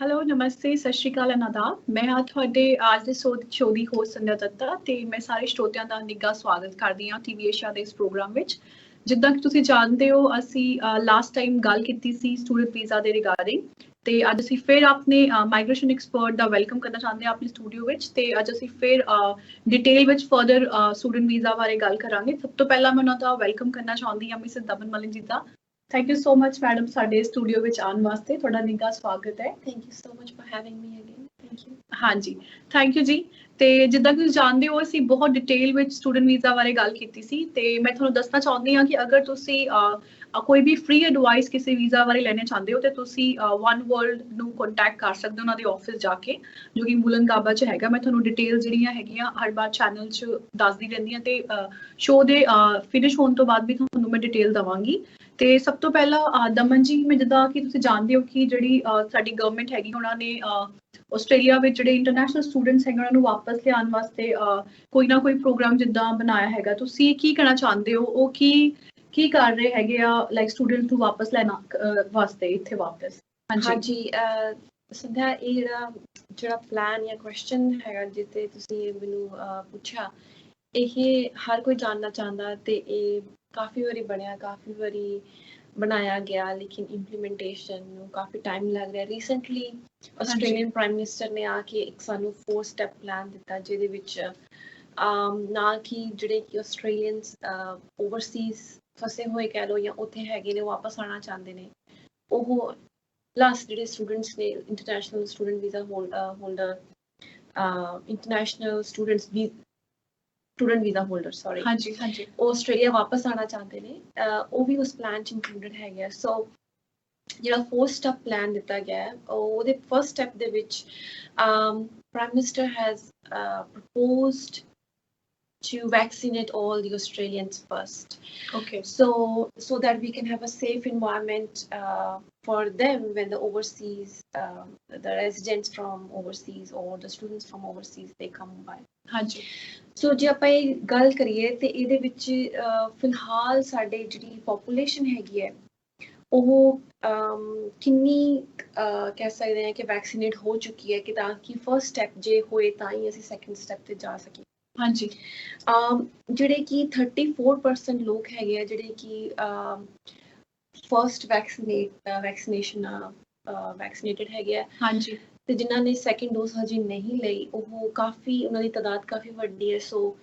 Hello ਨਮਸਤੇ ਸਤਿ ਸ਼੍ਰੀ ਅਕਾਲ ਅਨਾਦਾਬ ਮੈਂ ਹਾਂ ਤੁਹਾਡੇ ਅੱਜ ਦੇ ਸ਼ੋਅ ਦੀ ਹੋਸਟ ਸੰਧਿਆ ਦੱਤਾ ਤੇ ਮੈਂ ਸਾਰੇ ਸਰੋਤਿਆਂ ਦਾ ਨਿੱਘਾ ਸਵਾਗਤ ਕਰਦੀ ਹਾਂ ਟੀਵੀ ਏਸ਼ੀਆ ਦੇ ਇਸ ਪ੍ਰੋਗਰਾਮ ਵਿੱਚ। ਜਿੱਦਾਂ ਕਿ ਤੁਸੀਂ ਜਾਣਦੇ ਹੋ ਅਸੀਂ ਲਾਸਟ ਟਾਈਮ ਗੱਲ ਕੀਤੀ ਸੀ ਸਟੂਡੈਂਟ ਵੀਜ਼ਾ ਦੇ ਰਿਗਾਰਡਿੰਗ ਤੇ ਅੱਜ ਅਸੀਂ ਫਿਰ ਆਪਣੇ ਮਾਈਗ੍ਰੇਸ਼ਨ ਐਕਸਪਰਟ ਦਾ ਵੈਲਕਮ ਕਰਨਾ ਚਾਹੁੰਦੇ ਹਾਂ ਆਪਣੇ ਸਟੂਡੀਓ ਵਿੱਚ ਤੇ ਅੱਜ ਅਸੀਂ ਫਿਰ ਡਿਟੇਲ ਵਿੱਚ ਫਰਦਰ ਸਟੂਡੈਂਟ ਵੀਜ਼ਾ ਬਾਰੇ ਗੱਲ ਕਰਾਂਗੇ। ਸਭ ਤੋਂ ਪਹਿਲਾਂ ਮੈਂ ਉਹਨਾਂ ਦਾ ਵੈਲਕਮ ਕਰਨਾ ਚਾਹੁੰਦੀ ਹਾਂ ਮਿਸਿਸ ਦਮਨ ਮਲਿਨ ਜੀ ਦਾ। Thank you so much madam ਸਾਡੇ ਸਟੂਡੀਓ ਵਿੱਚ ਆਉਣ ਵਾਸਤੇ ਤੁਹਾਡਾ ਨਿੱਘਾ ਸਵਾਗਤ ਹੈ। Thank you so much for having me again. Thank you. ਹਾਂਜੀ ਥੈਂਕ ਯੂ ਜੀ। ਤੇ ਜਿੱਦਾਂ ਕਿ ਤੁਸੀਂ ਜਾਣਦੇ ਹੋ ਅਸੀਂ ਬਹੁਤ ਡਿਟੇਲ ਵਿੱਚ ਸਟੂਡੈਂਟ ਵੀਜ਼ਾ ਬਾਰੇ ਗੱਲ ਕੀਤੀ ਸੀ ਤੇ ਮੈਂ ਤੁਹਾਨੂੰ ਦੱਸਣਾ ਚਾਹੁੰਦੀ ਹਾਂ ਕਿ ਅਗਰ ਤੁਸੀਂ ਕੋਈ ਵੀ ਫ੍ਰੀ ਐਡਵਾਈਸ ਕਿਸੇ ਵੀਜ਼ਾ ਬਾਰੇ ਲੈਣਾ ਚਾਹੁੰਦੇ ਹੋ ਤੇ ਤੁਸੀਂ ਵਨ ਵਰਲਡ ਨੂੰ ਕੰਟੈਕਟ ਕਰ ਸਕਦੇ ਹੋ ਉਹਨਾਂ ਦੇ ਆਫਿਸ ਜਾ ਕੇ ਜੋ ਕਿ ਮੁਲਨ ਗਾਬਾ 'ਚ ਹੈਗਾ। ਮੈਂ ਤੁਹਾਨੂੰ ਡਿਟੇਲ ਜਿਹੜੀਆਂ ਹੈਗੀਆਂ ਹਰ ਵਾਰ ਚੈਨਲ 'ਚ ਦੱਸਦੀ ਰਹਿੰਦੀ ਹਾਂ ਤੇ ਸ਼ੋਅ ਦੇ ਫਿਨਿਸ਼ ਹੋਣ ਤੋਂ ਬਾਅਦ ਵੀ ਤੁਹਾਨੂੰ ਮੈਂ ਡਿਟੇਲ ਦੇਵਾਂਗੀ। ਤੇ ਸਭ ਤੋਂ ਪਹਿਲਾਂ ਦਮਨ ਜੀ ਮੈਂ ਜਿੱਦਾਂ ਕਿ ਤੁਸੀਂ ਜਾਣਦੇ ਹੋ ਕਿ ਜਿਹੜੀ ਸਾਡੀ ਗਵਰਨਮੈਂਟ ਹੈਗੀ ਉਹਨਾਂ ਨੇ ਆਸਟ੍ਰੇਲੀਆ ਵਿੱਚ ਜਿਹੜੇ ਇੰਟਰਨੈਸ਼ਨਲ ਸਟੂਡੈਂਟਸ ਹੈਗੇ ਉਹਨਾਂ ਨੂੰ ਵਾਪਸ ਲਿਆਉਣ ਵਾਸਤੇ ਕੋਈ ਨਾ ਕੋਈ ਪ੍ਰੋਗਰਾਮ ਜਿੱਦਾਂ ਬਣਾਇਆ ਹੈਗਾ। ਤੁਸੀਂ ਕੀ ਕਹਿਣਾ ਚਾਹੁੰਦੇ ਹੋ ਉਹ ਕੀ ਕਰ ਰਹੇ ਹੈਗੇ ਆ ਲਾਈਕ ਸਟੂਡੈਂਟ ਨੂੰ ਵਾਪਸ ਲੈਣਾ ਵਾਸਤੇ ਇੱਥੇ ਵਾਪਸ? ਹਾਂਜੀ ਸੰਧਿਆ ਇਹ ਜਿਹੜਾ ਪਲਾਨ ਜਾਂ ਕੁਐਸਚਨ ਹੈਗਾ ਜਿੱਤੇ ਤੁਸੀਂ ਮੈਨੂੰ ਪੁੱਛਿਆ ਇਹ ਹਰ ਕੋਈ ਜਾਣਨਾ ਚਾਹੁੰਦਾ ਤੇ ਇਹ ਕਾਫੀ ਵਾਰੀ ਬਣਿਆ ਕਾਫੀ ਵਾਰੀ ਬਣਾਇਆ ਗਿਆ ਲੇਕਿਨ ਇੰਪਲੀਮੈਂਟੇਸ਼ਨ ਨੂੰ ਕਾਫੀ ਟਾਈਮ ਲੱਗ ਰਿਹਾ। ਰੀਸੈਂਟਲੀ ਆਸਟ੍ਰੇਲੀਅਨ ਪ੍ਰਾਈਮ ਮਿਨਿਸਟਰ ਨੇ ਆ ਕੇ ਇੱਕ ਸਾਨੂੰ 4 ਸਟੈਪ ਪਲਾਨ ਦਿੱਤਾ ਜਿਹਦੇ ਵਿੱਚ ਨਾ ਕਿ ਜਿਹੜੇ ਕਿ ਆਸਟ੍ਰੇਲੀਅਨਸ ਓਵਰਸੀਜ਼ ਫਸੇ ਹੋਏ ਕਹਿ ਲਓ ਜਾਂ ਉੱਥੇ ਹੈਗੇ ਨੇ ਵਾਪਸ ਆਉਣਾ ਚਾਹੁੰਦੇ ਨੇ ਉਹ ਪਲੱਸ ਜਿਹੜੇ ਸਟੂਡੈਂਟਸ ਨੇ international student visa holder international student visa holder sorry ਹਾਂਜੀ ਹਾਂਜੀ ਉਹ ਆਸਟ੍ਰੇਲੀਆ ਵਾਪਸ ਆਉਣਾ ਚਾਹੁੰਦੇ ਨੇ ਉਹ ਵੀ ਉਸ ਪਲਾਨ 'ਚ ਇੰਕਲੂਡਡ ਹੈਗੇ ਆ। ਸੋ ਜਿਹੜਾ 4 ਸਟੈਪ ਪਲਾਨ ਦਿੱਤਾ ਗਿਆ ਉਹਦੇ ਫਸਟ ਸਟੈਪ ਦੇ ਵਿੱਚ prime minister has proposed to vaccinate all the Australians first. Okay. So that we can have a safe environment for them when the overseas, the residents from overseas or the students from overseas they come by. ਹਾਂਜੀ ਸੋ ਜੇ ਆਪਾਂ ਇਹ ਗੱਲ ਕਰੀਏ ਤੇ ਇਹਦੇ ਵਿੱਚ ਫਿਲਹਾਲ ਸਾਡੇ ਜਿਹੜੀ ਪੋਪੂਲੇਸ਼ਨ ਹੈਗੀ ਹੈ ਉਹ ਕਿੰਨੀ ਕਹਿ ਸਕਦੇ ਹਾਂ ਕਿ ਵੈਕਸੀਨੇਟ ਹੋ ਚੁੱਕੀ ਹੈ ਕਿ ਤਾਂ ਕਿ ਫਸਟ ਸਟੈਪ ਜੇ ਹੋਏ ਤਾਂ ਹੀ ਅਸੀਂ ਸੈਕੰਡ ਸਟੈਪ ਤੇ ਜਾ ਸਕੀਏ। ਹਾਂਜੀ ਜਿਹੜੇ ਕਿ 34% ਲੋਕ ਹੈਗੇ ਆ ਜਿਹੜੇ ਕਿ ਫਸਟ ਵੈਕਸੀਨੇਟਡ ਹੈਗੇ ਆ ਹਾਂਜੀ ਤੇ ਜਿਨ੍ਹਾਂ ਨੇ ਸੈਕੰਡ ਡੋਜ਼ ਹਜੇ ਨਹੀਂ ਲਈ ਉਹ ਕਾਫੀ ਉਹਨਾਂ ਦੀ ਤਾਦਾਦ ਕਾਫੀ ਵੱਡੀ ਹੈ। ਸੋ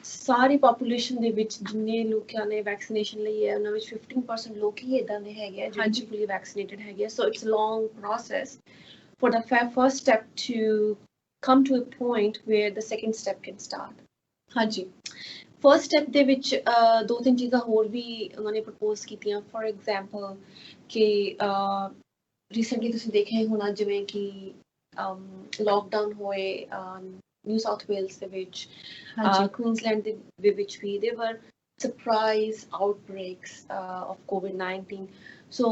ਸਾਰੀ ਪੋਪੂਲੇਸ਼ਨ ਦੇ ਵਿੱਚ ਜਿੰਨੇ ਲੋਕਾਂ ਨੇ ਵੈਕਸੀਨੇਸ਼ਨ ਲਈ ਹੈ ਉਹਨਾਂ ਵਿੱਚ 15% ਲੋਕ ਹੀ ਇੱਦਾਂ ਦੇ ਹੈਗੇ ਆ ਜਿਹੜੇ ਫੁੱਲੀ ਵੈਕਸੀਨੇਟਡ ਹੈਗੇ ਆ। So it's long process for the first step to come to a point where the second step can start. ਹਾਂਜੀ ਫਸਟ ਸਟੈਪ ਦੇ ਵਿੱਚ 2-3 ਚੀਜ਼ਾਂ ਹੋਰ ਵੀ ਉਹਨਾਂ ਨੇ ਪ੍ਰਪੋਜ਼ ਕੀਤੀਆਂ। ਫॉर ਐਗਜ਼ਾਮਪਲ ਕਿ ਰੀਸੈਂਟਲੀ ਤੁਸੀਂ ਦੇਖਿਆ ਹੋਣਾ ਜਿਵੇਂ ਕਿ ਲੋਕਡਾਊਨ ਹੋਏ ਨਿਊ ਸਾਊਥ ਵੇਲਸ ਦੇ ਵਿੱਚ ਕੁਈਨਜ਼ਲੈਂਡ ਦੇ ਵਿੱਚ ਵੀ there were surprise outbreaks of COVID-19. So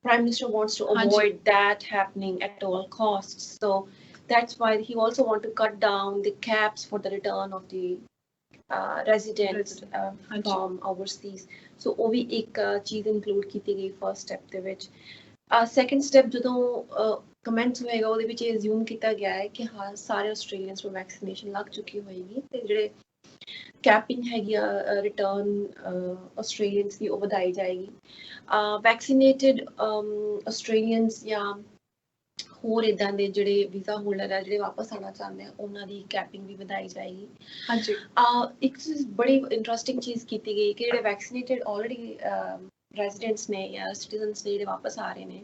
Prime Minister wants to avoid that happening at all costs. So that's why he also wants to cut down the caps for the return of the residents from overseas. So ਉਹ ਵੀ ਇੱਕ ਚੀਜ਼ include ਕੀਤੀ ਗਈ first step ਦੇ ਵਿੱਚ। Second step ਜਦੋਂ comments ਹੋਏਗਾ ਉਹਦੇ ਵਿੱਚ ਇਹ ਅਸਿਊਮ ਕੀਤਾ ਗਿਆ ਹੈ ਕਿ ਹਾਂ ਸਾਰੇ ਆਸਟ੍ਰੇਲੀਅਨਸ ਨੂੰ ਵੈਕਸੀਨੇਸ਼ਨ ਲੱਗ ਚੁੱਕੀ ਹੋਏਗੀ ਤੇ ਜਿਹੜੇ ਕੈਪਿੰਗ ਹੈਗੀ ਆ ਰਿਟਰਨ ਆਸਟ੍ਰੇਲੀਅਨਸ ਦੀ ਉਹ ਵਧਾਈ ਜਾਏਗੀ। ਵੈਕਸੀਨੇਟਡ ਆਸਟ੍ਰੇਲੀਅਨਸ ਜਾਂ ਹੋਰ ਇੱਦਾਂ ਦੇ ਜਿਹੜੇ ਵੀਜ਼ਾ ਹੋਲਡਰ ਆ ਜਿਹੜੇ ਵਾਪਸ ਆਉਣਾ ਚਾਹੁੰਦੇ ਆ ਉਹਨਾਂ ਦੀ ਕੈਪਿੰਗ ਵੀ ਵਧਾਈ ਜਾਏਗੀ। ਹਾਂਜੀ ਇੱਕ ਬੜੀ ਇੰਟਰਸਟਿੰਗ ਚੀਜ਼ ਕੀਤੀ ਗਈ ਕਿ ਜਿਹੜੇ ਵੈਕਸੀਨੇਟਡ ਆਲਰੇਡੀ ਰੈਜ਼ੀਡੈਂਟਸ ਨੇ ਜਾਂ ਸਿਟੀਜ਼ਨਸ ਨੇ ਜਿਹੜੇ ਵਾਪਸ ਆ ਰਹੇ ਨੇ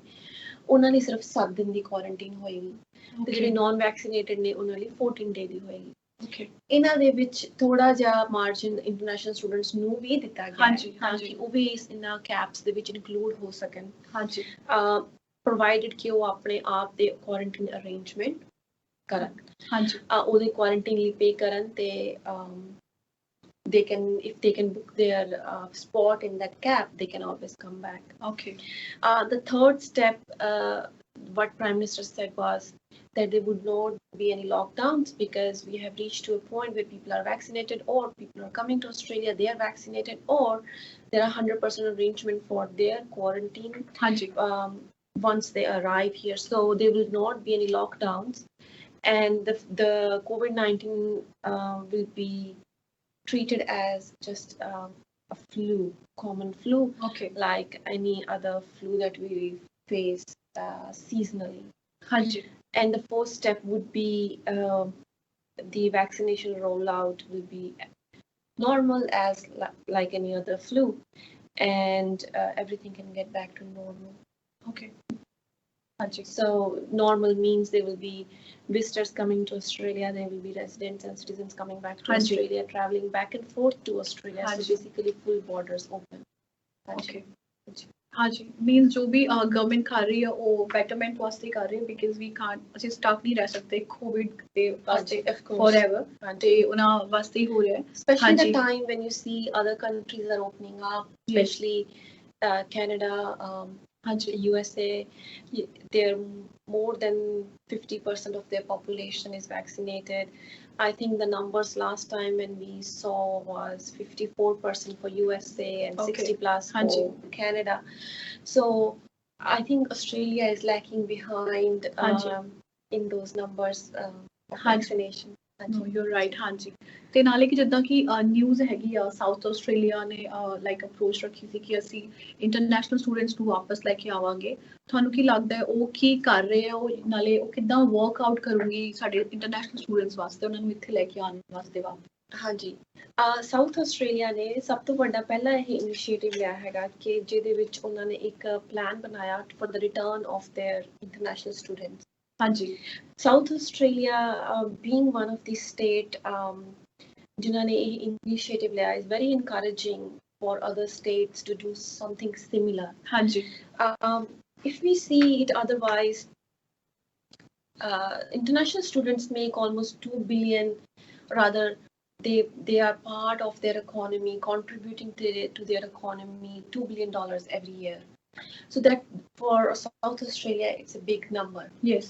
ਉਹਨਾਂ ਲਈ ਸਿਰਫ 7 ਦਿਨ ਦੀ ਕੁਆਰੰਟਾਈਨ ਹੋਏਗੀ ਤੇ ਜਿਹੜੇ ਨਾਨ ਵੈਕਸੀਨੇਟਡ ਨੇ ਉਹਨਾਂ ਲਈ 14 ਡੇ ਦੀ ਹੋਏਗੀ। ਇਹਨਾਂ ਦੇ ਵਿੱਚ ਥੋੜਾ ਜਿਹਾ ਮਾਰਜਨ ਇੰਟਰਨੈਸ਼ਨਲ ਸਟੂਡੈਂਟਸ ਨੂੰ ਵੀ ਦਿੱਤਾ ਗਿਆ ਤਾਂ ਕਿ ਉਹ ਵੀ ਇਹਨਾਂ ਕੈਪਸ ਦੇ ਵਿੱਚ ਇਨਕਲੂਡ ਹੋ ਸਕਣ। ਹਾਂਜੀ ਪ੍ਰੋਵਾਈਡਡ ਕਿ ਉਹ ਆਪਣੇ ਆਪ ਦੇ ਕੁਆਰੰਟਾਈਨ ਅਰੇਂਜਮੈਂਟ ਕਰਨ। ਹਾਂਜੀ ਉਹਦੇ ਕੁਆਰੰਟਾਈਨ ਲਈ ਪੇ ਕਰਨ ਤੇ if they can book their spot in that cap they can always come back. Okay. The third step what Prime Minister said was that there would not be any lockdowns because we have reached to a point where people are vaccinated or people are coming to Australia they are vaccinated or there are 100% arrangement for their quarantine once they arrive here. So there will not be any lockdowns, and the COVID-19 will be treated as just a flu, common flu, Okay. like any other flu that we face seasonally. Hanji. And the first step would be the vaccination rollout will be normal as like any other flu, and everything can get back to normal. Okay. So normal means there will be visitors coming to Australia, there will be residents and citizens coming back to Australia, traveling back and forth to Australia. So basically full borders open. Okay. हाँ जी means जो भी government कर रही है वो betterment वास्ते कर रही है बिकॉज वी कांट ਅਸੀਂ ਸਟਕ ਨਹੀਂ ਰਹਿ ਸਕਦੇ ਕੋਵਿਡ ਦੇ ਵਾਸਤੇ ਫੋਰਐਵਰ ਤੇ ਉਹਨਾਂ ਵਾਸਤੇ ਹੀ ਹੋ ਰਿਹਾ ਹੈ especially the time when you see other countries are opening up, especially Canada, USA, they're more than 50% of their population is vaccinated. I think the numbers last time when we saw was 54% for USA and 60 plus for Canada. So I think Australia is lacking behind in those numbers vaccination. No, you're right, ਹਾਂਜੀ ਤੇ ਨਾਲੇ ਕਿ ਜਿੱਦਾਂ ਕਿ news ਹੈਗੀ ਆ south Australia ਨੇ like approach ਰੱਖੀ ਸੀ ਕਿ ਅਸੀਂ ਇੰਟਰਨੈਸ਼ਨਲ ਸਟੂਡੈਂਟਸ ਨੂੰ ਵਾਪਸ ਲੈ ਕੇ ਆਵਾਂਗੇ ਤੁਹਾਨੂੰ ਕੀ ਲੱਗਦਾ ਹੈ ਉਹ ਕੀ ਕਰ ਰਹੇ ਆ ਉਹ ਨਾਲੇ ਉਹ ਕਿੱਦਾਂ ਵਰਕ ਆਊਟ ਕਰੂਗੀ ਸਾਡੇ ਇੰਟਰਨੈਸ਼ਨਲ ਸਟੂਡੈਂਟਸ ਵਾਸਤੇ ਉਹਨਾਂ ਨੂੰ ਇੱਥੇ ਲੈ ਕੇ ਆਉਣ ਵਾਸਤੇ ਵਾਪਸ ਹਾਂਜੀ ਸਾਊਥ ਆਸਟ੍ਰੇਲੀਆ ਨੇ ਸਭ ਤੋਂ ਵੱਡਾ ਪਹਿਲਾ ਇਹ ਇਨੀਸ਼ੀਏਟਿਵ ਲਿਆ ਹੈਗਾ ਕਿ ਜਿਹਦੇ ਵਿੱਚ ਉਹਨਾਂ ਨੇ ਇੱਕ ਪਲਾਨ ਬਣਾਇਆ for the return of there international students ਹਾਂਜੀ South Australia being one of the state ਜਿਨ੍ਹਾਂ ਨੇ ਇਹ initiative ਲਿਆ is very encouraging for other states to do something similar. ਹਾਂਜੀ if we see it otherwise, international students make almost 2 billion, rather they are part of their economy, contributing to their economy $2 billion every year. So that for South Australia, it's a big number. Yes.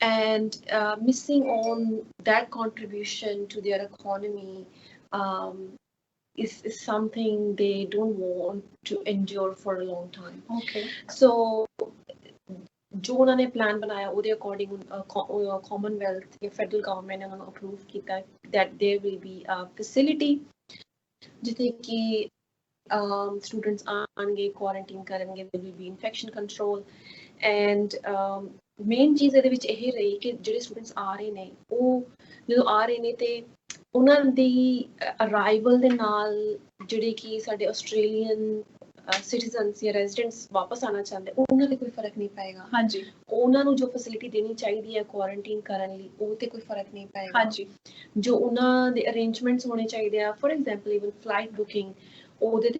And missing on that contribution to their economy is something they don't want to endure for a long time. Okay. So जो उन्होंने plan बनाया ਉਹਦੇ according Commonwealth ਜਾਂ federal government ਨੇ ਉਹਨਾਂ ਨੂੰ approve ਕੀਤਾ that there will be a facility ਜਿੱਥੇ ਕਿ students ਆਣਗੇ ਕੁਆਰੰਟਾਈਨ ਕਰਨਗੇ, there will be infection control and main ਚੀਜ਼ ਇਹਦੇ ਵਿੱਚ ਇਹ ਰਹੀ ਕਿ ਜਿਹੜੇ ਸਟੂਡੈਂਟਸ ਆ ਰਹੇ ਨੇ ਉਹ ਜਦੋਂ ਆ ਰਹੇ ਨੇ ਤੇ ਉਹਨਾਂ ਦੀ ਅਰਾਈਵਲ ਦੇ ਨਾਲ ਜਿਹੜੇ ਕਿ ਸਾਡੇ ਆਸਟ੍ਰੇਲੀਅਨ ਸਿਟੀਜ਼ਨਸ ਜਾਂ ਰੈਜ਼ੀਡੈਂਟਸ ਵਾਪਸ ਆਉਣਾ ਚਾਹੁੰਦੇ ਉਹਨਾਂ ਦੇ ਕੋਈ ਫਰਕ ਨਹੀਂ ਪਏਗਾ। ਹਾਂਜੀ ਉਹਨਾਂ ਨੂੰ ਜੋ ਫੈਸਿਲਿਟੀ ਦੇਣੀ ਚਾਹੀਦੀ ਹੈ ਕੁਆਰੰਟਾਈਨ ਕਰਨ ਲਈ ਉਹ ਤੇ ਕੋਈ ਫਰਕ ਨਹੀਂ ਪਏਗਾ। ਹਾਂਜੀ ਜੋ ਉਹਨਾਂ ਦੇ ਅਰੇਂਜਮੈਂਟਸ ਹੋਣੇ ਚਾਹੀਦੇ ਆ, for example even flight booking, ਉਹਦੇ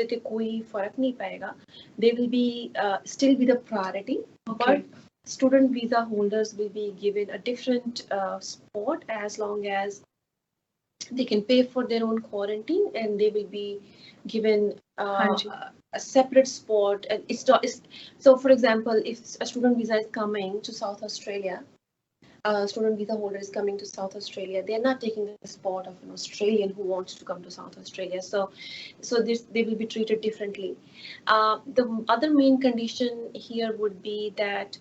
ਤੇ ਕੋਈ ਫਰਕ ਨਹੀਂ ਪਏਗਾ। they will be still be the priority, but student visa holders will be given a different spot as long as they can pay for their own quarantine, and they will be given a separate spot. And so for example, if a student visa is coming to South Australia, a student visa holder is coming to South Australia, they are not taking the spot of an Australian who wants to come to South Australia. So they will be treated differently. The other main condition here would be that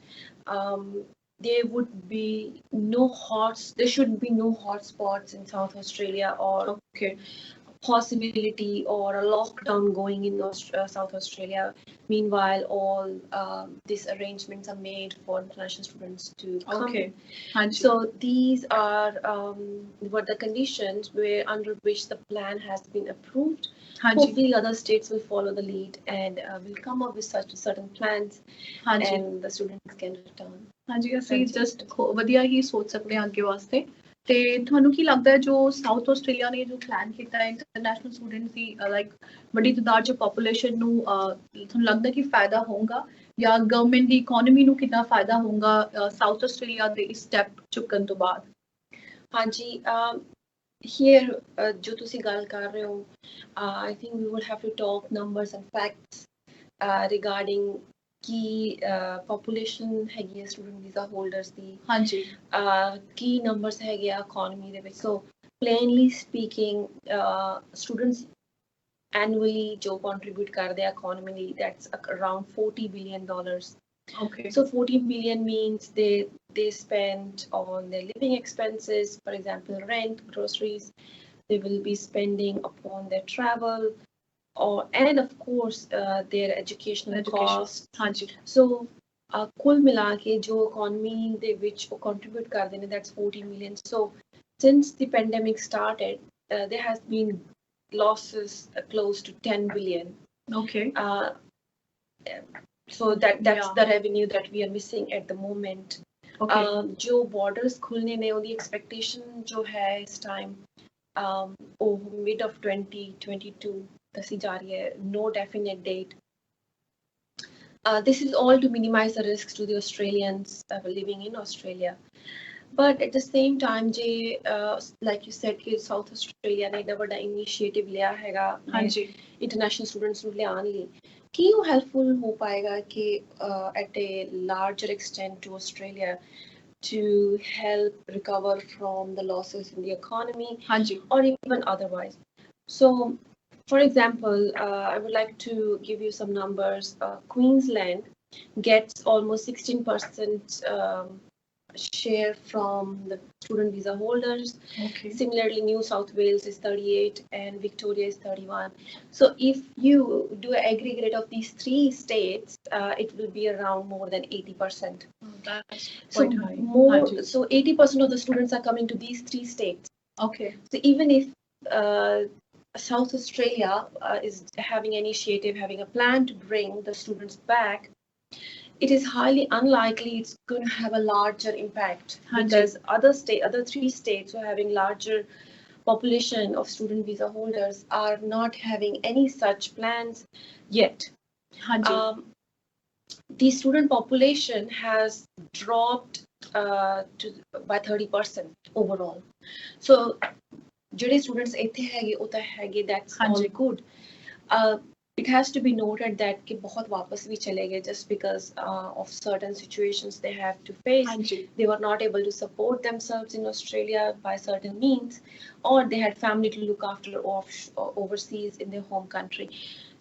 there would be there should be no hotspots in South Australia, or possibility or a lockdown going in South Australia. Meanwhile, all these arrangements are made for international students to come. So these are what the conditions under which the plan has been approved. Hopefully other states will follow the lead and will come up with such certain plans, and the students can return. ਹਾਂਜੀ ਅਸੀਂ just ਵਧੀਆ ਹੀ ਸੋਚ ਸਕਦੇ ਹਾਂ ਅੱਗੇ ਵਾਸਤੇ। ਤੇ ਤੁਹਾਨੂੰ ਕੀ ਲੱਗਦਾ ਹੈ ਜੋ ਸਾਊਥ ਆਸਟ੍ਰੇਲੀਆ ਨੇ ਜੋ ਪਲਾਨ ਕੀਤਾ ਹੈ ਇੰਟਰਨੈਸ਼ਨਲ ਸਟੂਡੈਂਟਸ ਦੀ ਲਾਈਕ ਵੱਡੀ ਤਾਦਾਦ ਚ ਪੋਪੂਲੇਸ਼ਨ ਨੂੰ ਤੁਹਾਨੂੰ ਲੱਗਦਾ ਕਿ ਫਾਇਦਾ ਹੋਊਗਾ ਜਾਂ ਗਵਰਨਮੈਂਟ ਦੀ ਇਕਨੋਮੀ ਨੂੰ ਕਿੰਨਾ ਫਾਇਦਾ ਹੋਊਗਾ ਸਾਊਥ ਆਸਟ੍ਰੇਲੀਆ ਦੇ ਇਸ ਸਟੈਪ ਚੁੱਕਣ ਤੋਂ ਬਾਅਦ? ਹਾਂਜੀ here ਜੋ ਤੁਸੀਂ ਗੱਲ ਕਰ ਰਹੇ ਹੋ, I think we would have to talk numbers and facts regarding Ki population ਹੈਗੀ ਹੈ ਸਟੂਡੈਂਟ ਵੀਜ਼ਾ ਹੋਲਡਰਸ ਦੀ, ਹਾਂਜੀ ਕੀ ਨੰਬਰਸ ਹੈਗੇ ਆ ਇਕਨੋਮੀ ਦੇ ਵਿੱਚ। ਸੋ ਪਲੇਨਲੀ ਸਪੀਕਿੰਗ ਸਟੂਡੈਂਟਸ ਐਨੂਅਲੀ ਜੋ ਕੰਟਰੀਬਿਊਟ ਕਰਦੇ ਆ ਇਕਨੋਮੀ ਲਈ, that's around $40 billion Okay. So 14 million means they spend on their living expenses, for example, rent, groceries. They will be spending upon their travel, and of course their educational costs. हाँ जी. So कुल मिला के जो economy ਦੇ ਵਿੱਚ ਉਹ contribute ਕਰਦੇ ਨੇ, that's 14 million. So since the pandemic started, there has been losses close to 10 billion. Okay. So that's the revenue that we are missing at the moment. Okay. जो borders खुलने ने उनकी expectation जो है इस time mid of 2022 दसी जा रही है, no definite date. This is all to minimize the risks to the Australians living in Australia. But at the same time, Jay, like you said, कि South Australia ने एक बड़ा initiative लिया हैगा international students ਨੂੰ ਲਿਆਉਣ ਲਈ. ਕੀ ਉਹ helpful ਹੋ ਪਾਏਗਾ कि at a larger extent to Australia to help recover from the losses in the economy or even otherwise? So, for example, I would like to give you some numbers. Queensland gets almost 16% share from the student visa holders. Okay. Similarly, New South Wales is 38 and Victoria is 31. So if you do an aggregate of these three states, it will be around more than 80%. That's quite high. So 80% of the students are coming to these three states. Okay. So even if South Australia is having an initiative, having a plan to bring the students back, it is highly unlikely it's going to have a larger impact because other three states who are having larger population of student visa holders are not having any such plans yet. The student population has dropped by 30% overall. So ਜਿਹੜੇ students ਇੱਥੇ ਹੈਗੇ ਉਹ ਤਾਂ ਹੈਗੇ, that's all good. It has to be noted that कि बहुत वापस भी चले गए just because of certain situations they have to face. They were not able to support themselves in Australia by certain means, or they had family to look after overseas in their home country.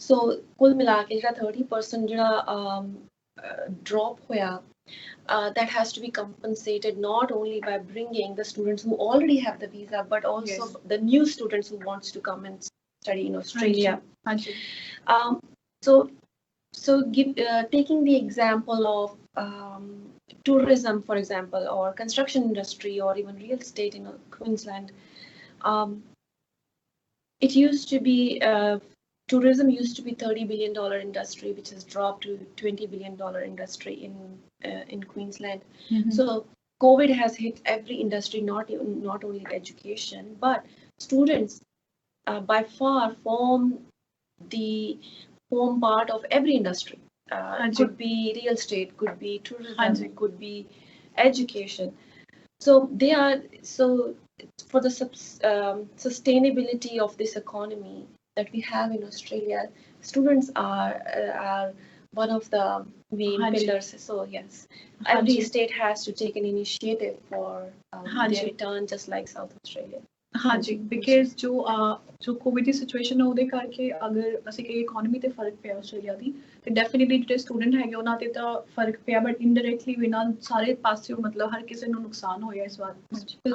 So कुल मिला के ਜਿਹੜਾ 30% ਜਿਹੜਾ drop होया, that has to be compensated not only by bringing the students who already have the visa, but also the new students who wants to come and study in Australia. Taking the example of tourism, for example, or construction industry, or even real estate in Queensland, it used to be tourism used to be $30 billion industry, which has dropped to $20 billion industry in Queensland. So COVID has hit every industry, not only education, but students by far form part of every industry. Could be real estate, could be tourism, could be education. So they are for the sustainability of this economy that we have in Australia, students are one of the main pillars. So yes, every state has to take an initiative for their return, just like South Australia. हाँ जी, because जो Covid ਦੀ situation ਹੈ ਉਹਦੇ ਕਰਕੇ ਅਗਰ ਅਸੀਂ ਕਿ economy ਤੇ ਫਰਕ ਪਿਆ ਆਸਟ੍ਰੇਲੀਆ ਦੀ ਤੇ ਡੈਫੀਨਿਟਲੀ ਜਿਹੜੇ ਸਟੂਡੈਂਟ ਹੈਗੇ ਉਹਨਾਂ ਤੇ ਤਾਂ ਫਰਕ ਪਿਆ, ਬਟ ਇਨਡਾਇਰੈਕਟਲੀ ਵੀ ਨਾਲ ਸਾਰੇ ਪਾਸਿਓਂ ਮਤਲਬ ਹਰ ਕਿਸੇ ਨੂੰ ਨੁਕਸਾਨ ਹੋਇਆ ਇਸ ਵਾਰ.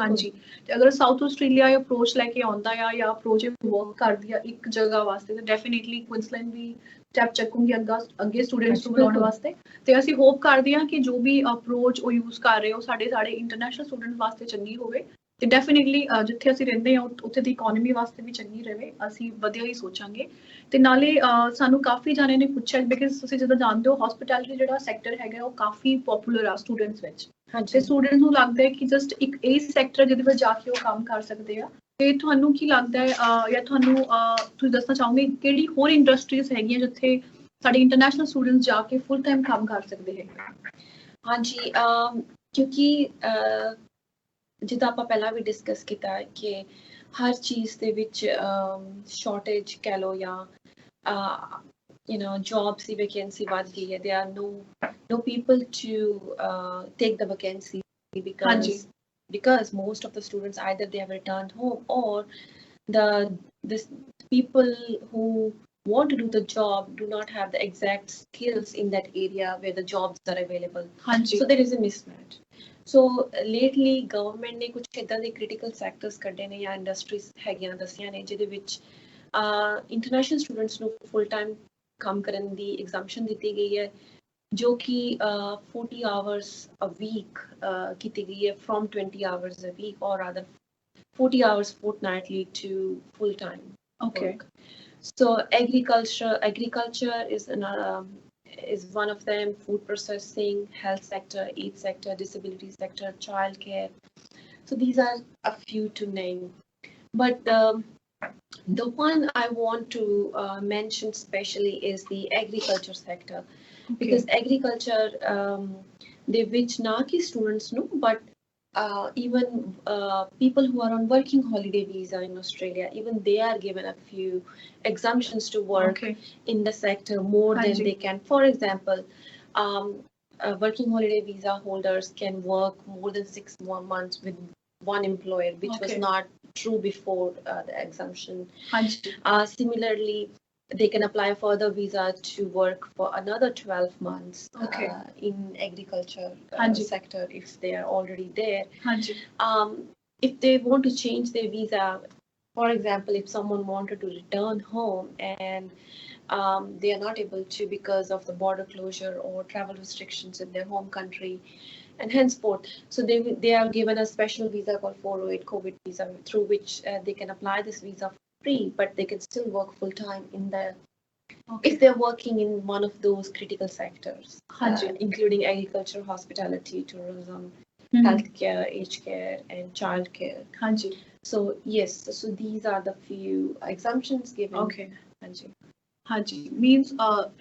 ਹਾਂਜੀ, ਤੇ ਅਗਰ ਸਾਊਥ ਆਸਟ੍ਰੇਲੀਆ ਇਹ ਅਪਰੋਚ ਲੈ ਕੇ ਆਉਂਦਾ ਆ ਜਾਂ ਅਪਰੋਚ ਵਰਕ ਕਰਦੀ ਆ ਇੱਕ ਜਗ੍ਹਾ ਵਾਸਤੇ ਤਾਂ ਡੈਫੀਨਿਟਲੀ ਕੁਇਨਸਲੈਂਡ ਵੀ ਸਟੈਪ ਚੱਕੂਗੀ ਅੱਗੇ ਸਟੂਡੈਂਟਸ ਨੂੰ ਬੁਲਾਉਣ ਵਾਸਤੇ. ਤੇ ਅਸੀਂ ਹੋਪ ਕਰਦੇ ਹਾਂ ਕਿ ਜੋ ਵੀ ਅਪਰੋਚ ਉਹ ਯੂਜ਼ ਕਰ ਰਹੇ ਹੋ ਸਾਡੇ ਇੰਟਰਨੈਸ਼ਨਲ ਸਟੂਡੈਂਟ ਵਾਸਤੇ ਚੰਗੀ ਹੋਵੇ ਤੇ ਡੈਫੀਨਿਟਲੀ ਜਿੱਥੇ ਅਸੀਂ ਰਹਿੰਦੇ ਹਾਂ ਉੱਥੇ ਦੀ ਇਕਨੋਮੀ ਵਾਸਤੇ ਵੀ ਚੰਗੀ ਰਹੇ, ਅਸੀਂ ਵਧੀਆ ਹੀ ਸੋਚਾਂਗੇ. ਤੇ ਨਾਲੇ ਸਾਨੂੰ ਕਾਫੀ ਜਾਣੇ ਨੇ ਪੁੱਛਿਆ ਬਿਕਾਜ਼ ਤੁਸੀਂ ਜਦੋਂ ਜਾਣਦੇ ਹੋ ਹਸਪਿਟੈਲਿਟੀ ਜਿਹੜਾ ਸੈਕਟਰ ਹੈਗਾ ਉਹ ਕਾਫੀ ਪਪੂਲਰ ਆ ਸਟੂਡੈਂਟਸ ਵਿੱਚ, ਤੇ ਸਟੂਡੈਂਟਸ ਨੂੰ ਲੱਗਦਾ ਹੈ ਕਿ ਜਸਟ ਇੱਕ ਇਹ ਸੈਕਟਰ ਜਿਹਦੇ ਵਿੱਚ ਜਾ ਕੇ ਉਹ ਕੰਮ ਕਰ ਸਕਦੇ ਆ. ਤੇ ਤੁਹਾਨੂੰ ਕੀ ਲੱਗਦਾ ਹੈ ਜਾਂ ਤੁਹਾਨੂੰ ਤੁਸੀਂ ਦੱਸਣਾ ਚਾਹੋਗੇ ਕਿਹੜੀ ਹੋਰ ਇੰਡਸਟਰੀਜ਼ ਹੈਗੀਆਂ ਜਿੱਥੇ ਸਾਡੇ ਇੰਟਰਨੈਸ਼ਨਲ ਸਟੂਡੈਂਟਸ ਜਾ ਕੇ ਫੁੱਲ ਟਾਈਮ ਕੰਮ ਕਰ ਸਕਦੇ ਹੈਗੇ? ਹਾਂਜੀ, ਕਿਉਂਕਿ ਜਿੱਦਾਂ ਆਪਾਂ ਪਹਿਲਾਂ ਵੀ ਡਿਸਕਸ ਕੀਤਾ ਹੈ ਕਿ ਹਰ ਚੀਜ਼ ਦੇ ਵਿੱਚ ਸ਼ਾਰਟੇਜ ਕਹਿ ਲਓ ਜਾਂ jobs ਦੀ ਵੈਕੈਂਸੀ ਵੱਧ ਗਈ ਹੈ. there are no people to take the vacancy because most of the students either they have returned home or the people who want to do the job do not have the exact skills in that area where the jobs are available. So there is a mismatch. So lately government ਨੇ ਕੁਝ ਇਦਾਂ ਦੇ critical sectors ਕੱਢੇ ਨੇ ਜਾਂ industries ਹੈਗੀਆਂ ਦੱਸੀਆਂ ਨੇ ਜਿਹਦੇ ਵਿੱਚ international students ਨੂੰ full time ਕੰਮ ਕਰਨ ਦੀ exemption ਦਿੱਤੀ ਗਈ ਹੈ ਜੋ ਕਿ 40 hours a week ਕੀਤੀ ਗਈ ਹੈ from 20 hours a week or rather 40 hours fortnightly to full time work. So agriculture is one of them, food processing, health sector, aid sector, disability sector, childcare. So these are a few to name. But the one I want to mention specially is the agriculture sector. Because agriculture, they which na ki students know, but even people who are on working holiday visa in Australia, even they are given a few exemptions to work in the sector more than they can. For example, working holiday visa holders can work more than 6 months with one employer, which was not true before the exemption. Similarly, they can apply for the visa to work for another 12 months in agriculture sector if they are already there. If they want to change their visa, for example, if someone wanted to return home and they are not able to because of the border closure or travel restrictions in their home country, and henceforth, so they are given a special visa called 408 COVID visa, through which they can apply this visa free, but they can still work full time in the if they're working in one of those critical sectors, including agriculture, hospitality, tourism, healthcare, aged care, and childcare. So yes, so these are the few exemptions given. ਹਾਂਜੀ means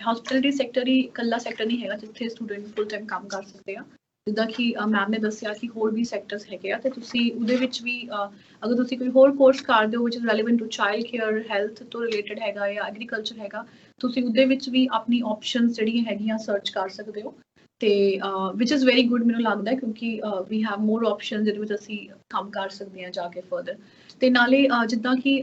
hospitality sector ਹੀ ਇਕੱਲਾ sector ਨਹੀਂ ਹੈਗਾ ਜਿੱਥੇ student full time ਕੰਮ ਕਰ ਸਕਦੇ ਆ ਜਿੱਦਾਂ ਕਿ ਮੈਮ ਨੇ ਦੱਸਿਆ ਕਿ ਹੋਰ ਵੀ ਸੈਕਟਰਸ ਹੈਗੇ ਆ ਤੇ ਤੁਸੀਂ ਉਹਦੇ ਵਿੱਚ ਵੀ ਅਗਰ ਤੁਸੀਂ ਕੋਈ ਹੋਰ ਕੋਰਸ ਕਰਦੇ ਹੋ which is relevant to child care health ਤੋਂ ਰਿਲੇਟਡ ਹੈਗਾ ਜਾਂ ਐਗਰੀਕਲਚਰ ਹੈਗਾ ਤੁਸੀਂ ਉਹਦੇ ਵਿੱਚ ਵੀ ਆਪਣੀ ਆਪਸ਼ਨਸ ਜਿਹੜੀਆਂ ਹੈਗੀਆਂ ਸਰਚ ਕਰ ਸਕਦੇ ਹੋ ਤੇ ਵਿਚ ਇਜ਼ ਵੈਰੀ ਗੁੱਡ ਮੈਨੂੰ ਲੱਗਦਾ ਕਿਉਂਕਿ ਵੀ ਹੈਵ ਮੋਰ ਆਪਸ਼ਨਸ ਜਿਹਦੇ ਵਿੱਚ ਅਸੀਂ ਕੰਮ ਕਰ ਸਕਦੇ ਹਾਂ ਜਾ ਕੇ ਫਰਦਰ ਤੇ ਨਾਲੇ ਜਿੱਦਾਂ ਕਿ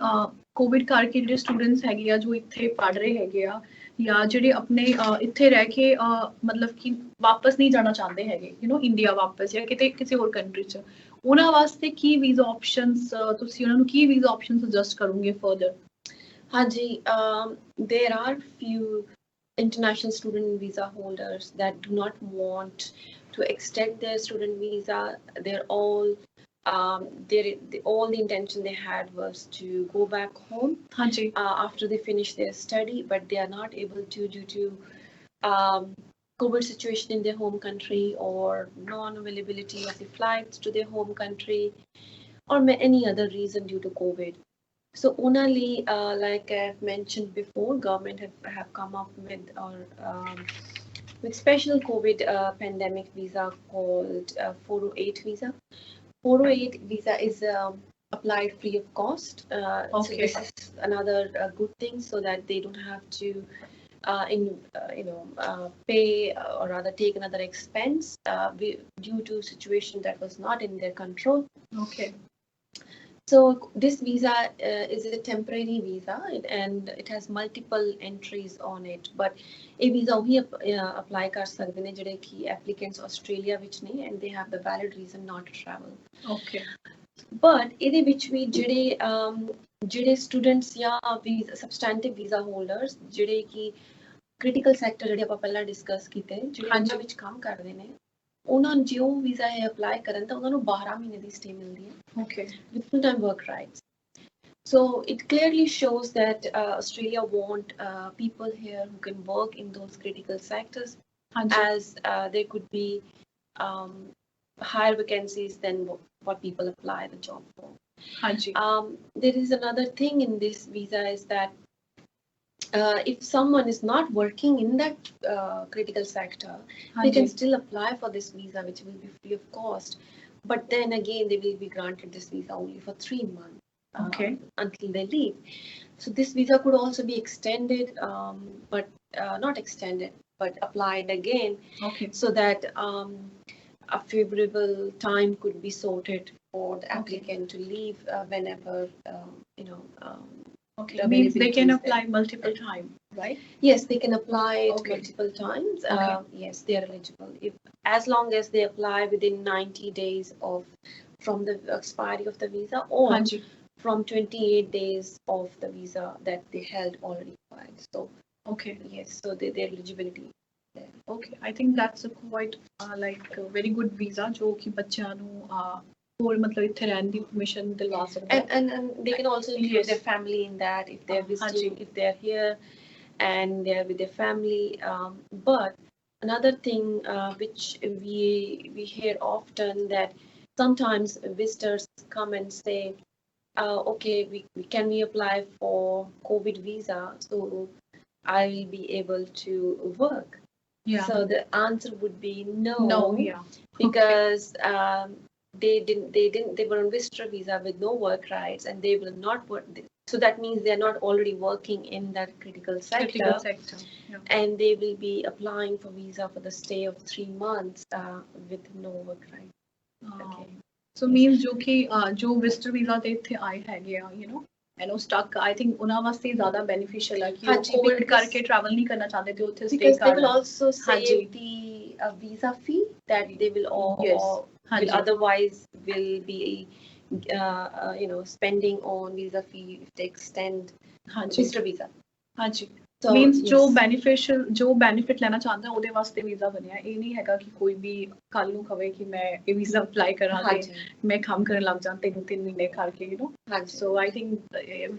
ਕੋਵਿਡ ਕਰਕੇ ਜਿਹੜੇ ਸਟੂਡੈਂਟਸ ਹੈਗੇ ਆ ਜੋ ਇੱਥੇ ਪੜ੍ਹ ਰਹੇ ਹੈਗੇ ਆ ਜਾਂ ਜਿਹੜੇ ਆਪਣੇ ਇੱਥੇ ਰਹਿ ਕੇ ਮਤਲਬ ਕਿ ਵਾਪਸ ਨਹੀਂ ਜਾਣਾ ਚਾਹੁੰਦੇ ਹੈਗੇ ਇੰਡੀਆ ਵਾਪਸ ਜਾਂ ਕਿਤੇ ਕਿਸੇ ਹੋਰ ਕੰਟਰੀ 'ਚ ਉਹਨਾਂ ਵਾਸਤੇ ਕੀ ਵੀਜ਼ਾ ਆਪਸ਼ਨਸ ਤੁਸੀਂ ਉਹਨਾਂ ਨੂੰ ਕੀ ਵੀਜ਼ਾ ਆਪਸ਼ਨ ਸੁਜੈਸਟ ਕਰੋਗੇ ਫਰਦਰ ਹਾਂਜੀ there are few international student visa holders that do not want to extend their student visa. They're all all the intention they had was to go back home after they finish their study, but they are not able to due to COVID situation in their home country or non-availability of the flights to their home country or any other reason due to COVID. So only like I've mentioned before, government have come up with special COVID pandemic visa called 408 visa. 408 visa is applied free of cost. So this is another good thing, so that they don't have to pay or rather take another expense due to situation that was not in their control. So this visa is a temporary visa and it has multiple entries on it, but a visa we apply kar sakde ne jehde ki applicants Australia vich ne and they have the valid reason not to travel. But ਇਹਦੇ ਵਿੱਚ ਵੀ ਜਿਹੜੇ students ਜਾਂ ਸਬਸਟੈਂਟਿਵ visa holders ਜਿਹੜੇ ਕਿ critical sector ਜਿਹੜੇ ਆਪਾਂ ਪਹਿਲਾਂ discuss ਕੀਤੇ ਜਿਹੜੇ ਵਿੱਚ ਕੰਮ ਕਰਦੇ ਨੇ ਉਹਨਾਂ ਨੂੰ ਜੇ ਉਹ ਵੀਜ਼ਾ ਹੈ ਅਪਲਾਈ ਕਰਨ ਤਾਂ ਉਹਨਾਂ ਨੂੰ 12 ਮਹੀਨੇ ਦੀ ਸਟੇ ਮਿਲਦੀ ਹੈ with full time work rights. So it clearly shows that Australia want people here who can work in those critical sectors as there could be higher vacancies than what people apply the job for. There is another thing in this visa is that if someone is not working in that critical sector, they can still apply for this visa, which will be free of cost. But then again, they will be granted this visa only for 3 months until they leave. So this visa could also be extended, but not extended, but applied again, so that a favorable time could be sorted for the applicant to leave whenever Okay, the means they can availability is apply there. multiple times, right? Yes, they can apply it Okay. multiple times. Okay. Yes, they are eligible if as long as they apply within 90 days of from the expiry of the visa or Hanji. from 28 days of the visa that they held already filed. So Okay. yes, so their eligibility there. Okay, I think that's a quite like a very good visa ਜੋ ਕਿ ਬੱਚਿਆਂ ਨੂੰ ਹੋਰ ਮਤਲਬ ਇੱਥੇ ਰਹਿਣ ਦੀ permission ਦਿਲਵਾ ਸਕਦਾ ਹੈ। And they can also include Yes. their family in that if they're visiting, Hanji. if they're here and they're with their family. But another thing which we hear often that sometimes visitors come and say, okay, we can we apply for COVID visa so I will be able to work? Yeah. So the answer would be no. No, yeah. Because they were on visitor visa with no work rights and they will not work. So that means they're not already working in that critical sector. Critical sector. Yeah. And they will be applying for visa for the stay of 3 months with no work right. Okay. So means ਜੋ ਕਿ ਜੋ visitor visa ਤੇ ਇੱਥੇ ਆਏ ਹੈਗੇ ਆ and ਉਹ stuck I think ਉਹਨਾਂ ਵਾਸਤੇ ਜ਼ਿਆਦਾ ਬੈਨੀਫੀਸ਼ੀਅਲ ਹੈ ਕਿ ਉਹ ਹਾਂਜੀ, ਕੋਵਿਡ because- ਕਰਕੇ ਟਰੈਵਲ ਨਹੀਂ ਕਰਨਾ ਚਾਹੁੰਦੇ ਤੇ ਉੱਥੇ ਸਟੇ Because they will ਕਰ also Hanji. save the visa fee that they will all Yes. will Hanji. otherwise will be spending on visa fee if they extend ਹਾਂਜੀ visitor visa. ਹਾਂਜੀ So means ਜੋ yes. Beneficial ਜੋ benefit ਲੈਣਾ ਚਾਹੁੰਦਾ ਉਹਦੇ ਵਾਸਤੇ visa ਬਣਿਆ ਇਹ ਨਹੀਂ ਹੈਗਾ ਕਿ ਕੋਈ ਵੀ ਕੱਲ ਨੂੰ ਕਵੇ ਕਿ ਮੈਂ ਇਹ ਵੀਜ਼ਾ ਅਪਲਾਈ ਕਰਾਂ ਤੇ ਹਾਂਜੀ ਮੈਂ ਕੰਮ ਕਰਨ ਲੱਗ ਜਾਂ 3 ਮਹੀਨੇ ਕਰਕੇ ਹਾਂਜੀ ਸੋ ਆਈ ਥਿੰਕ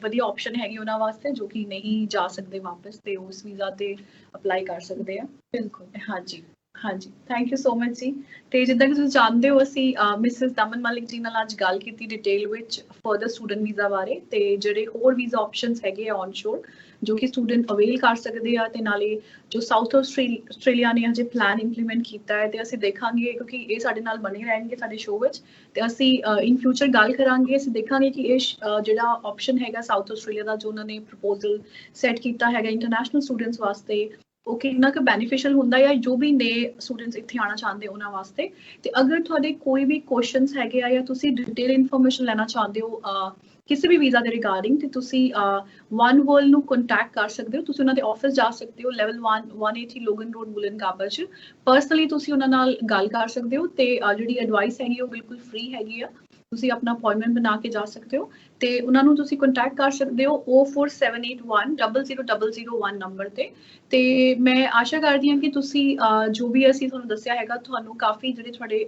ਵਧੀਆ ਆਪਸ਼ਨ ਹੈਗੀ ਉਹਨਾਂ ਵਾਸਤੇ ਜੋ ਕਿ ਨਹੀਂ ਜਾ ਸਕਦੇ ਵਾਪਸ ਤੇ ਉਸ ਵੀਜ਼ਾ ਤੇ ਅਪਲਾਈ ਕਰ ਸਕਦੇ ਆ ਬਿਲਕੁਲ ਹਾਂਜੀ ਹਾਂਜੀ ਥੈਂਕ ਯੂ ਸੋ ਮਚ ਜੀ ਤੇ ਜਿੱਦਾਂ ਕਿ ਤੁਸੀਂ ਜਾਣਦੇ ਹੋ ਅਸੀਂ ਮਿਸਿਸ ਦਮਨ ਮਲਿਕ ਜੀ ਨਾਲ ਅੱਜ ਗੱਲ ਕੀਤੀ ਡਿਟੇਲ ਵਿੱਚ ਫਰਦਰ ਸਟੂਡੈਂਟ ਵੀਜ਼ਾ ਬਾਰੇ ਤੇ ਜਿਹੜੇ ਹੋਰ ਵੀਜ਼ਾ ਆਪਸ਼ਨਸ ਹੈਗੇ ਆ ਔਨ ਸ਼ੋਰ ਜੋ ਕਿ ਸਟੂਡੈਂਟ ਅਵੇਲ ਕਰ ਸਕਦੇ ਆ ਤੇ ਨਾਲੇ ਜੋ ਸਾਊਥ ਆਸਟ੍ਰੇਲੀਆ ਨੇ ਹਜੇ ਪਲਾਨ ਇੰਪਲੀਮੈਂਟ ਕੀਤਾ ਹੈ ਤੇ ਅਸੀਂ ਦੇਖਾਂਗੇ ਕਿਉਂਕਿ ਇਹ ਸਾਡੇ ਨਾਲ ਬਣੇ ਰਹਿਣਗੇ ਸਾਡੇ ਸ਼ੋਅ ਵਿੱਚ ਤੇ ਅਸੀਂ ਇਨ ਫਿਊਚਰ ਗੱਲ ਕਰਾਂਗੇ ਅਸੀਂ ਦੇਖਾਂਗੇ ਕਿ ਇਹ ਜਿਹੜਾ ਆਪਸ਼ਨ ਹੈਗਾ ਸਾਊਥ ਆਸਟ੍ਰੇਲੀਆ ਦਾ ਜੋ ਉਹਨਾਂ ਨੇ ਪ੍ਰਪੋਜ਼ਲ ਸੈੱਟ ਕੀਤਾ ਹੈਗਾ ਇੰਟਰਨੈਸ਼ਨਲ ਸਟੂਡੈਂਟਸ ਵਾਸਤੇ ਉਹ ਕਿੰਨਾ ਕੁ ਬੈਨੀਫੀਸ਼ੀਅਲ ਹੁੰਦਾ ਹੈ ਜੋ ਵੀ ਨਵੇਂ ਸਟੂਡੈਂਟਸ ਇੱਥੇ ਆਉਣਾ ਚਾਹੁੰਦੇ ਉਹਨਾਂ ਵਾਸਤੇ ਤੇ ਅਗਰ ਤੁਹਾਡੇ ਕੋਈ ਵੀ ਕੁਐਸਚਨਸ ਹੈਗੇ ਆ ਜਾਂ ਤੁਸੀਂ ਡਿਟੇਲ ਇਨਫੋਰਮੇਸ਼ਨ ਲੈਣਾ ਚਾਹੁੰਦੇ ਹੋ ਕਿਸੇ ਵੀ ਵੀਜ਼ਾ ਦੇ ਰਿਗਾਰਡਿੰਗ ਤੇ ਤੁਸੀਂ ਵਨ ਵਰਲਡ ਨੂੰ ਕੰਟੈਕਟ ਕਰ ਸਕਦੇ ਹੋ ਤੁਸੀਂ ਉਹਨਾਂ ਦੇ ਆਫਿਸ ਜਾ ਸਕਦੇ ਹੋ ਲੈਵਲ 180 ਲੋਗਨ ਰੋਡ ਬੁਲਨਗਾਬਰ 'ਚ ਪਰਸਨਲੀ ਤੁਸੀਂ ਉਹਨਾਂ ਨਾਲ ਗੱਲ ਕਰ ਸਕਦੇ ਹੋ ਤੇ ਜਿਹੜੀ ਐਡਵਾਈਸ ਹੈਗੀ ਉਹ ਬਿਲਕੁਲ ਫ੍ਰੀ ਹੈਗੀ ਆ ਤੁਸੀਂ ਆਪਣਾ ਅਪਾਇੰਟਮੈਂਟ ਬਣਾ ਕੇ ਜਾ ਸਕਦੇ ਹੋ ਤੇ ਉਹਨਾਂ ਨੂੰ ਤੁਸੀਂ ਕੰਟੈਕਟ ਕਰ ਸਕਦੇ ਹੋ 04781 00001 ਨੰਬਰ ਤੇ ਮੈਂ ਆਸ਼ਾ ਕਰਦੀ ਹਾਂ ਕਿ ਤੁਸੀਂ ਜੋ ਵੀ ਅਸੀਂ ਤੁਹਾਨੂੰ ਦੱਸਿਆ ਹੈਗਾ ਤੁਹਾਨੂੰ ਕਾਫੀ ਜਿਹੜੇ ਤੁਹਾਡੇ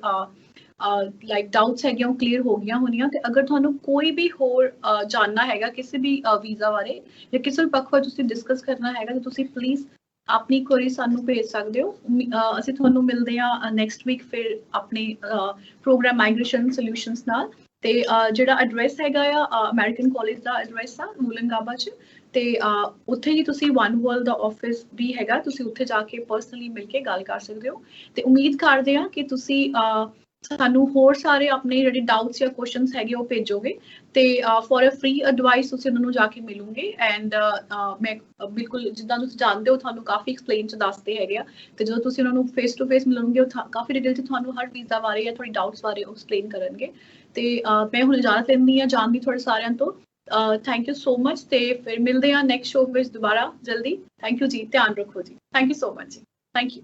ਲਾਈਕ ਡਾਊਟਸ ਹੈਗੇ ਉਹ ਕਲੀਅਰ ਹੋ ਗਈਆਂ ਹੋਣੀਆਂ ਤੇ ਅਗਰ ਤੁਹਾਨੂੰ ਕੋਈ ਵੀ ਹੋਰ ਜਾਣਨਾ ਹੈਗਾ ਕਿਸੇ ਵੀ ਵੀਜ਼ਾ ਬਾਰੇ ਜਾਂ ਕਿਸੇ ਵੀ ਪੱਖ ਬਾਰੇ ਤੁਸੀਂ ਡਿਸਕਸ ਕਰਨਾ ਹੈਗਾ ਤਾਂ ਤੁਸੀਂ ਪਲੀਜ਼ ਆਪਣੀ ਕੁਐਰੀ ਸਾਨੂੰ ਭੇਜ ਸਕਦੇ ਹੋ ਅਸੀਂ ਤੁਹਾਨੂੰ ਮਿਲਦੇ ਹਾਂ ਨੈਕਸਟ ਵੀਕ ਫਿਰ ਆਪਣੇ ਪ੍ਰੋਗਰਾਮ ਮਾਈਗ੍ਰੇਸ਼ਨ ਸੋਲਿਊਸ਼ਨਸ ਨਾਲ ਤੇ ਜਿਹੜਾ ਐਡਰੈਸ ਹੈਗਾ ਆ ਅਮਰੀਕਨ ਕਾਲਜ ਦਾ ਐਡਰੈਸ ਆ ਬੁਲਨਗਾਬਰ 'ਚ ਤੇ ਉੱਥੇ ਹੀ ਤੁਸੀਂ ਵਨ ਵਰਲਡ ਦਾ ਆਫਿਸ ਵੀ ਹੈਗਾ ਤੁਸੀਂ ਉੱਥੇ ਜਾ ਕੇ ਪਰਸਨਲੀ ਮਿਲ ਕੇ ਗੱਲ ਕਰ ਸਕਦੇ ਹੋ ਤੇ ਉਮੀਦ ਕਰਦੇ ਹਾਂ ਕਿ ਤੁਸੀਂ ਸਾਨੂੰ ਹੋਰ ਸਾਰੇ ਆਪਣੇ ਜਿਹੜੇ ਡਾਊਟਸ ਜਾਂ ਕੁਐਸਚਨਸ ਹੈਗੇ ਉਹ ਭੇਜੋਗੇ ਤੇ ਫॉर ਅ ਫ੍ਰੀ ਐਡਵਾਈਸ ਤੁਸੀਂ ਉਹਨਾਂ ਨੂੰ ਜਾ ਕੇ ਮਿਲੋਗੇ ਐਂਡ ਮੈਂ ਬਿਲਕੁਲ ਜਿੱਦਾਂ ਤੁਸੀਂ ਜਾਣਦੇ ਹੋ ਤੁਹਾਨੂੰ ਕਾਫੀ ਐਕਸਪਲੇਨ ਚ ਦੱਸਦੇ ਹੈਗੇ ਆ ਤੇ ਜਦੋਂ ਤੁਸੀਂ ਉਹਨਾਂ ਨੂੰ ਫੇਸ ਟੂ ਫੇਸ ਮਿਲੋਗੇ ਉਹ ਕਾਫੀ ਡਿਟੇਲ ਚ ਤੁਹਾਨੂੰ ਹਰ ਵੀਜ਼ਾ ਬਾਰੇ ਜਾਂ ਤੁਹਾਡੀ ਡਾਊਟਸ ਬਾਰੇ ਉਹ ਐਕਸਪਲੇਨ ਕਰਨਗੇ ਤੇ ਮੈਂ ਹੁਣ ਇਜਾਜ਼ਤ ਲੈਂਦੀ ਹਾਂ ਜਾਣ ਦੀ ਤੁਹਾਡੇ ਸਾਰਿਆਂ ਤੋਂ ਥੈਂਕ ਯੂ ਸੋ ਮਚ ਤੇ ਫਿਰ ਮਿਲਦੇ ਹਾਂ ਨੈਕਸਟ ਸ਼ੋਅ ਵਿੱਚ ਦੁਬਾਰਾ ਜਲਦੀ ਥੈਂਕ ਯੂ ਜੀ ਧਿਆਨ ਰੱਖੋ ਜੀ ਥੈਂਕ ਯੂ ਸੋ ਮਚ ਜੀ ਥੈਂਕ ਯੂ